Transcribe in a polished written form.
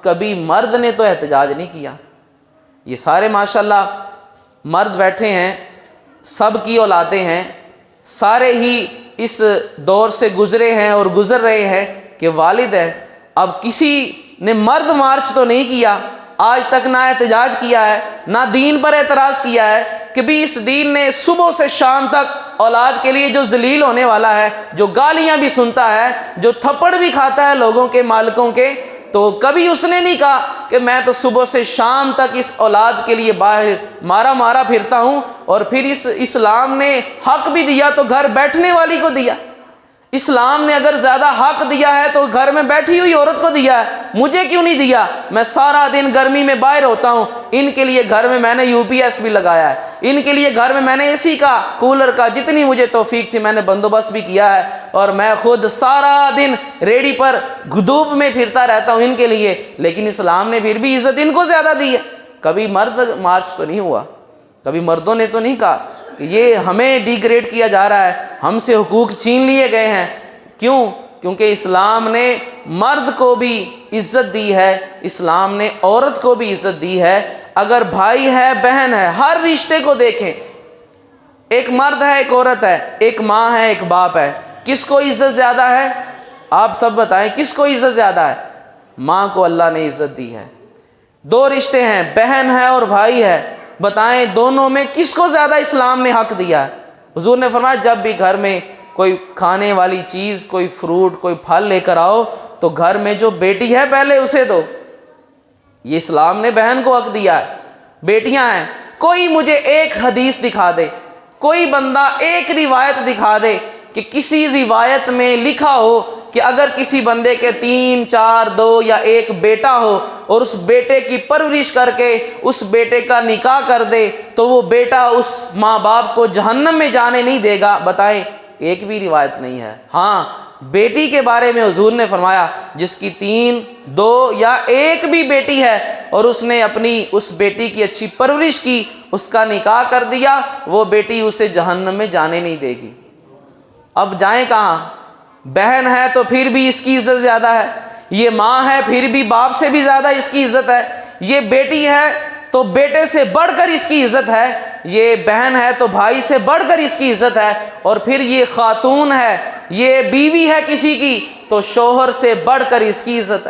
کبھی مرد نے تو احتجاج نہیں کیا۔ یہ سارے ماشاءاللہ مرد بیٹھے ہیں، سب کی اولادیں ہیں، سارے ہی اس دور سے گزرے ہیں اور گزر رہے ہیں کہ والد ہے۔ اب کسی نے مرد مارچ تو نہیں کیا آج تک، نہ احتجاج کیا ہے، نہ دین پر اعتراض کیا ہے کہ بھی اس دین نے صبح سے شام تک اولاد کے لیے جو ذلیل ہونے والا ہے، جو گالیاں بھی سنتا ہے، جو تھپڑ بھی کھاتا ہے لوگوں کے، مالکوں کے، تو کبھی اس نے نہیں کہا کہ میں تو صبح سے شام تک اس اولاد کے لیے باہر مارا پھرتا ہوں۔ اور پھر اس اسلام نے حق بھی دیا تو گھر بیٹھنے والی کو دیا۔ اسلام نے اگر زیادہ حق دیا ہے تو گھر میں بیٹھی ہوئی عورت کو دیا ہے، مجھے کیوں نہیں دیا؟ میں سارا دن گرمی میں باہر ہوتا ہوں، ان کے لیے گھر میں میں نے UPS بھی لگایا ہے، ان کے لیے گھر میں نے AC کا، کولر کا، جتنی مجھے توفیق تھی میں نے بندوبست بھی کیا ہے، اور میں خود سارا دن ریڑی پر دھوپ میں پھرتا رہتا ہوں ان کے لیے، لیکن اسلام نے پھر بھی عزت ان کو زیادہ دی ہے۔ کبھی مرد مارچ تو نہیں ہوا، کبھی مردوں نے تو نہیں کہا کہ یہ ہمیں ڈیگریڈ کیا جا رہا ہے، ہم سے حقوق چھین لیے گئے ہیں۔ کیوں؟ کیونکہ اسلام نے مرد کو بھی عزت دی ہے، اسلام نے عورت کو بھی عزت دی ہے۔ اگر بھائی ہے، بہن ہے، ہر رشتے کو دیکھیں، ایک مرد ہے، ایک عورت ہے، ایک ماں ہے، ایک باپ ہے، کس کو عزت زیادہ ہے؟ آپ سب بتائیں کس کو عزت زیادہ ہے؟ ماں کو اللہ نے عزت دی ہے۔ دو رشتے ہیں، بہن ہے اور بھائی ہے، بتائیں دونوں میں کس کو زیادہ اسلام نے حق دیا ہے؟ حضور نے فرمایا جب بھی گھر میں کوئی کھانے والی چیز، کوئی فروٹ، کوئی پھل لے کر آؤ تو گھر میں جو بیٹی ہے پہلے اسے دو۔ یہ اسلام نے بہن کو حق دیا ہے۔ بیٹیاں ہیں، کوئی مجھے ایک حدیث دکھا دے، کوئی بندہ ایک روایت دکھا دے کہ کسی روایت میں لکھا ہو کہ اگر کسی بندے کے 3، 4، 2 یا 1 بیٹا ہو اور اس بیٹے کی پرورش کر کے اس بیٹے کا نکاح کر دے تو وہ بیٹا اس ماں باپ کو جہنم میں جانے نہیں دے گا، بتائیں ایک بھی روایت نہیں ہے۔ ہاں، بیٹی کے بارے میں حضور نے فرمایا جس کی 3، 2 یا 1 بھی بیٹی ہے اور اس نے اپنی اس بیٹی کی اچھی پرورش کی، اس کا نکاح کر دیا، وہ بیٹی اسے جہنم میں جانے نہیں دے گی۔ اب جائیں کہاں؟ بہن ہے تو پھر بھی اس کی عزت زیادہ ہے، یہ ماں ہے پھر بھی باپ سے بھی زیادہ اس کی عزت ہے، یہ بیٹی ہے تو بیٹے سے بڑھ کر اس کی عزت ہے، یہ بہن ہے تو بھائی سے بڑھ کر اس کی عزت ہے، اور پھر یہ خاتون ہے، یہ بیوی ہے کسی کی تو شوہر سے بڑھ کر اس کی عزت ہے۔